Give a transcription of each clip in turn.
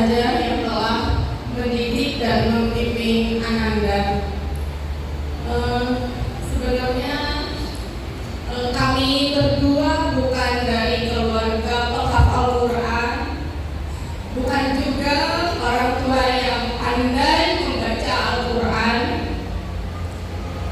saja yang telah mendidik dan membimbing Ananda. Sebenarnya kami berdua bukan dari keluarga penghafal Quran, bukan juga orang tua yang pandai membaca Al-Quran.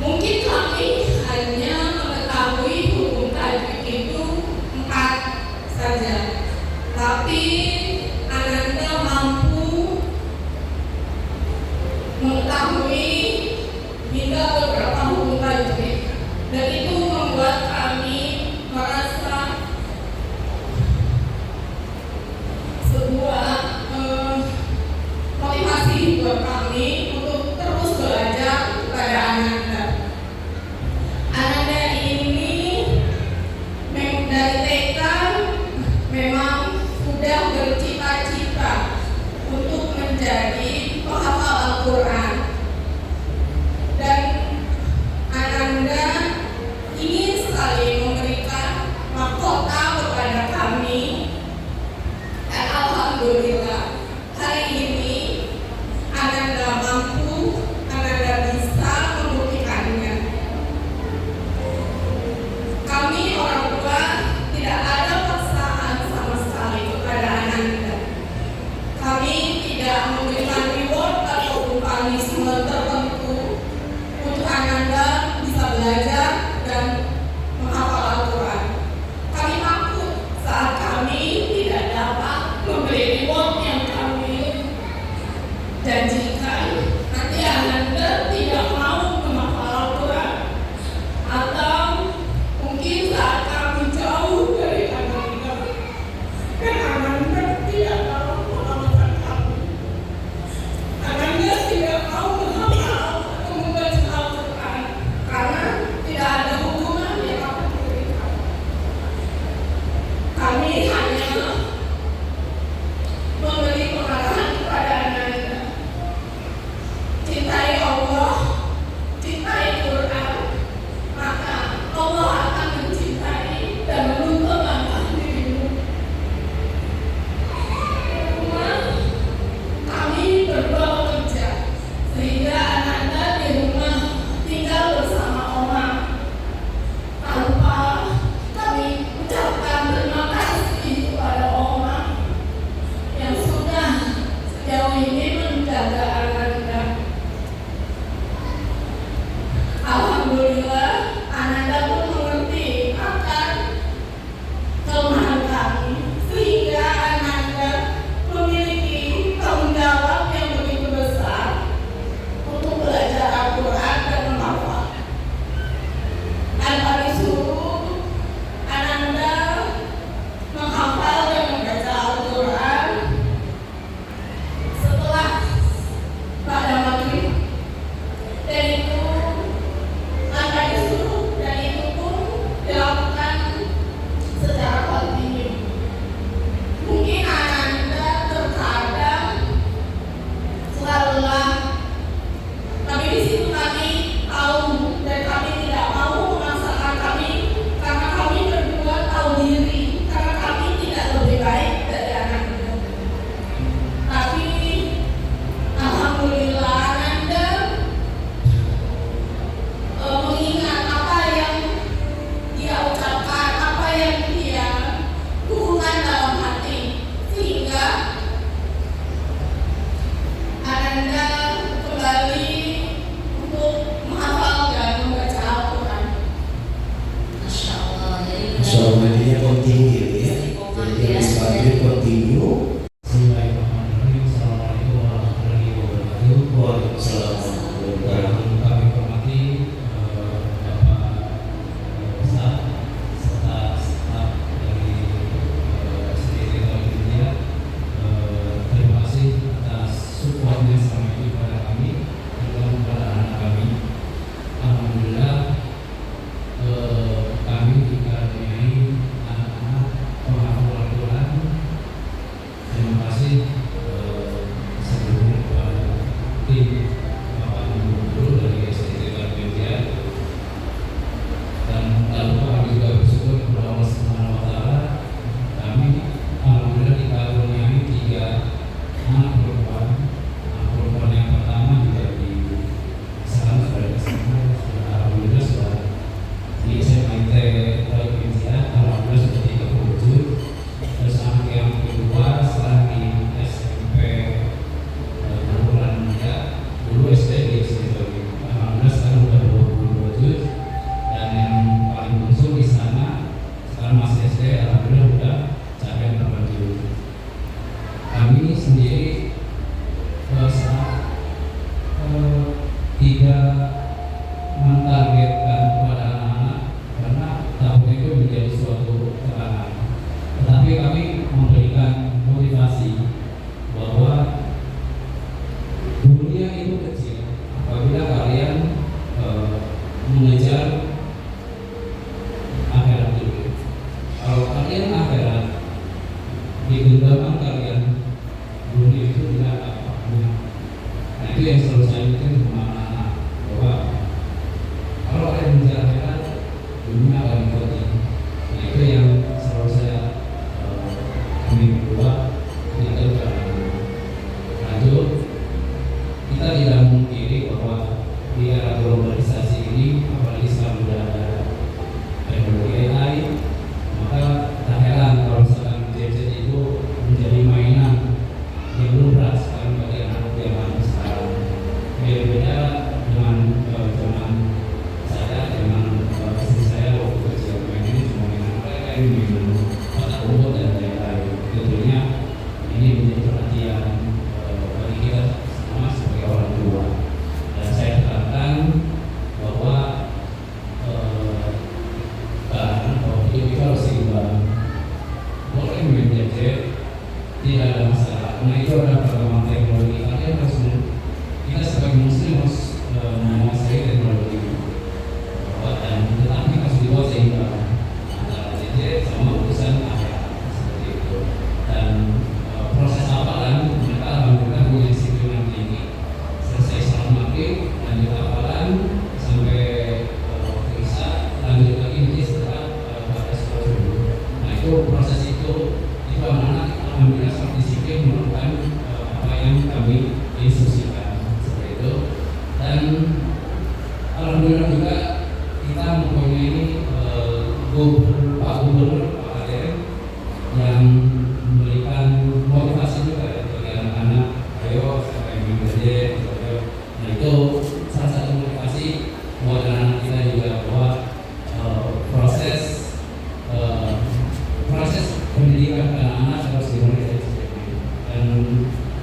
Mungkin kami hanya mengetahui hukum tajwid itu 4 saja, tapi Ananda mampu mengetahui hingga beberapa hukum tajwid, dan itu membuat kami merasa sebuah motivasi buat kami untuk terus belajar kepada Ananda. Ananda ini dari TK memang sudah bercita-cita untuk menjadi penghafal Al-Quran, dan Ananda ingin sekali memberikan mahkota kepada kami, dan alhamdulillah hari ini Ananda mampu, Ananda bisa membuktikannya. Kami orang tua tidak ada paksaan sama sekali kepada Ananda. Kami tidak memberikan reward atau punishment tertentu untuk Ananda bisa belajar dan menghafal Al-Quran. Kami takut saat kami tidak dapat memberi reward yang kami janjikan, nanti Ananda tidak mau menghafal Al-Quran, atau mungkin saat kami jauh dari Ananda dan Ananda tidak mau mengamalkan kami, Ananda tidak mau menghafal atau membaca Al-Quran karena tidak ada hukuman yang akan diberikan. Kami hanya memberi pengarahan kepada Ananda. Cintai Allah, cintai Quran, maka Allah akan mencintai dan menuntut langkah dirimu. Rumah kami berdua bekerja, sehingga Ananda di rumah tinggal bersama Oma. Tanpa kami ucapkan terima kasih kepada Oma yang sudah sejauh ini menjaga Ananda. Alhamdulillah, Ananda pun mengerti akan kelemahan kami, sehingga Ananda memiliki tanggung jawab yang begitu besar untuk belajar Al-Quran dan menghafal. Dan kami suruh Ananda menghafal dan membaca Al-Quran setelah pada maghrib, dan itu akan disuruh, dan itu pun dilakukan secara kontinu. Mungkin Ananda terkadang suka lelah, tapi di situ kami tahu dan kami tidak mau memaksakan kami, karena kami berdua tahu diri, karena kami tidak lebih baik dari Ananda. Tapi alhamdulillah Ananda mengingat apa yang dia ucapkan, apa yang dia kukuhkan dalam hati, sehingga Ananda kembali untuk menghafal dan membaca Al-Quran. Masya Allah. Masya Allah, dia continue ya. Jadi habis maghrib continue. Bismillahirrahmanirrahim. Assalamualaikum warahmatullahi wabarakatuh. Waalaikumsalam warahmatullahi wabarakatuh. Kami hormati Bapak Ustaz serta staf dari Sekretariat India. Terima kasih atas supportnya selama ini kepada kami, terutama kepada anak kami. Alhamdulillah, kami dikaruniai anak-anak penghafal Al-Quran kami sendiri saat tidak mentargetkan kepada anak-anak karena tahun itu menjadi suatu tekanan, tetapi kami memberikan motivasi bahwa dunia itu kecil apabila kalian mengejar akhirat dulu. Kalau kalian akhirat di genggaman kalian, dunia itu tidak ada apa-apanya. Nah, itu yang selalu saya ingatkan sama anak-anak bahwa kalau kalian mengejar akhirat, dunia akan mengikuti. Nah, itu yang selalu saya kami berdua ingatkan kepada anak-anak. Lanjut, kita tidak memungkiri bahwa di era globalisasi ini, apalagi sekarang sudah ada teknologi AI, maka tak heran kalau misalkan gadget itu menjadi mainan yang lumrah sekarang bagi anak zaman sekarang. Berbeda dengan zaman saya, zaman istri saya waktu kecil, mainan cuma mainan mereka ini mainan kotak umpet dan lain-lain. Tentunya ini menjadi perhatian bagi kita semua sebagai orang tua. Dan saya katakan bahwa hidup itu harus seimbang. Boleh main gadget, tidak ada masalah. Nah, itu adalah perkembangan teknologi. Kalian harus, kita sebagai muslim harus menguasai teknologi. Dan tetapi harus dibuat seimbang antara gadget sama urusan akhirat seperti itu. Dan proses hafalan mereka alhamdulillah punya disiplin yang tinggi. Selesai salat maghrib, lanjut hafalan sampai waktu isya, lanjut lagi nanti setelah pada sholat subuh. Nah, itu proses itu anak-anak alhamdulillah sangat disiplin melakukan apa yang kami instruksikan seperti itu. Dan alhamdulillah juga kita mempunyai Pak Gubernur Pak Kader yang memberikan motivasi juga ya bagi anak-anak, ayo sampai menggajet. Nah, itu salah satu motivasi buat anak-anak kita juga bahwa proses pendidikan anak-anak harus dimulai dari sejak dini. Dan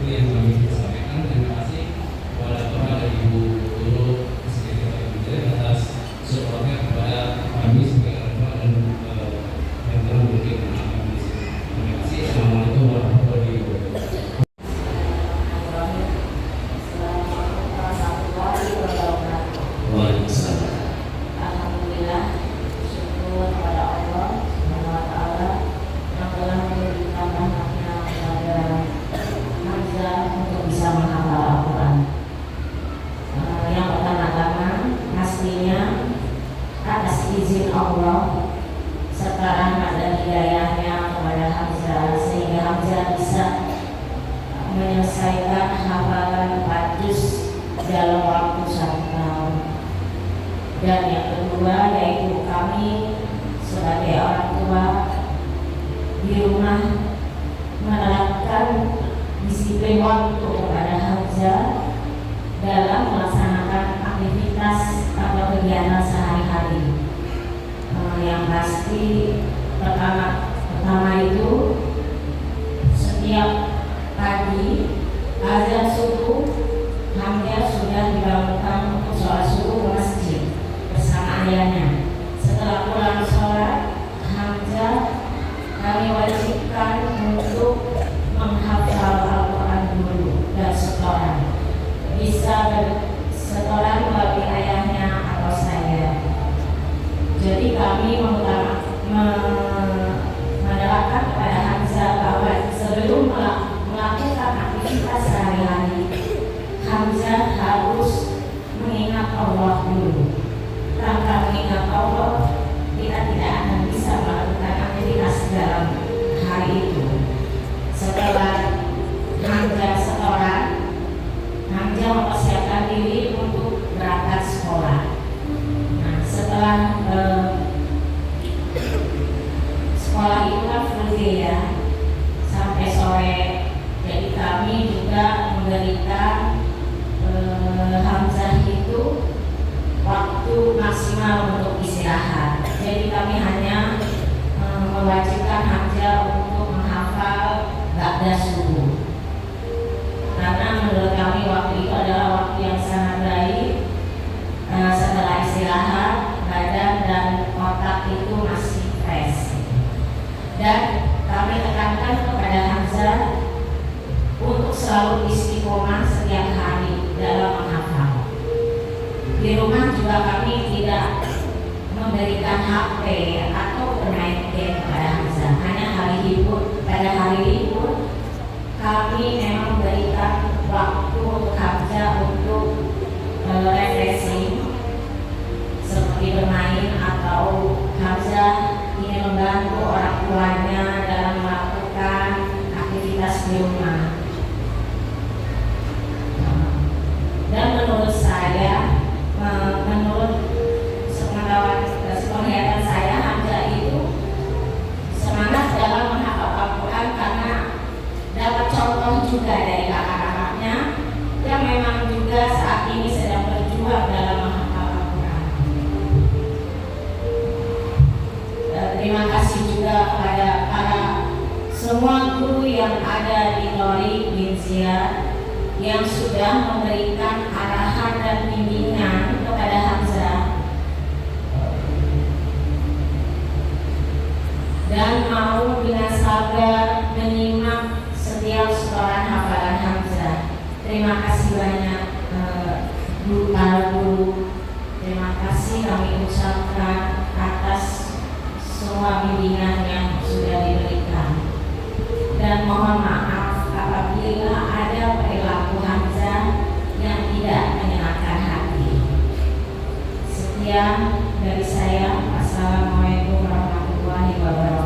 itu yang kami sampaikan. Terima kasih kepada Bapak dan Ibu Guru Sekretariat atas supportnya kepada kami sebagai orang tua dan yang telah mendidik anak kami di sini. Terima kasih. Assalamualaikum warahmatullahi wabarakatuh. Waalaikumsalam. Alhamdulillah, syukur kepada Allah Subhanahu wa Ta'ala yang telah memberikan rahmatnya kepada Hamzah untuk bisa menghafal Al-Quran. Yang pertama-tama, pastinya atas izin Allah serta rahmat dan hidayahnya kepada Hamzah sehingga Hamzah bisa menyelesaikan hafalan 4 juz dalam waktu 1 tahun. Dan yang kedua yaitu kami sebagai orang tua di rumah menerapkan disiplin waktu kepada Hamzah dalam melaksanakan aktivitas atau kegiatan sehari-hari. Yang pasti pertama itu setiap pagi azan subuh Hamzah sudah dibangunkan untuk sholat subuh ke masjid bersama ayahnya. Setelah pulang sholat, Hamzah kami wajibkan untuk menghafal Al-Quran dulu dan setoran. Bisa setoran bagi ayahnya atau saya. Jadi kami menerapkan kepada Hamzah bahwa sebelum melakukan aktivitas sehari-hari, Hamzah harus mengingat Allah dulu. Tanpa mengingat Allah, kita tidak akan bisa melakukan aktivitas dalam hari itu. Setelah Hamzah setoran, Hamzah mempersiapkan diri untuk berangkat sekolah. Nah, setelah sekolah itu kan full day ya, sampai sore. Jadi kami juga memberikan Hamzah itu waktu maksimal untuk istirahat. Jadi kami hanya mewajibkan Hamzah untuk menghafal ba'da subuh. menurut kami waktu itu adalah waktu yang sangat baik. Setelah istirahat, badan dan otak itu masih fresh. Dan kami tekankan kepada Hamzah untuk selalu istiqomah setiap hari dalam menghafal. Di rumah juga kami tidak memberikan HP atau bermain game kepada Hamzah. Hanya pada hari libur kami memang memberikan waktu untuk Hamzah untuk refreshing, seperti bermain atau Hamzah ingin membantu orang tuanya dalam melakukan aktivitas di rumah. Dan menurut saya, menurut penglihatan saya, Hamzah itu semangat dalam menghafal Al-Quran karena dapat contoh juga dari kakak-kakaknya yang memang juga saat ini sedang berjuang dalam menghafal Al-Quran. Terima kasih juga kepada para semua guru yang ada di Nori Binsia yang sudah memberikan arahan dan bimbingan kepada Hamzah dan mau dengan sabar menyimak setiap setoran hafalan Hamzah. Terima kasih banyak para guru. Terima kasih kami ucapkan atas semua bimbingan yang sudah diberikan. Dan mohon maaf apabila ada perilaku Hamzah yang tidak menyenangkan hati. Sekian dari saya. Assalamualaikum warahmatullahi wabarakatuh.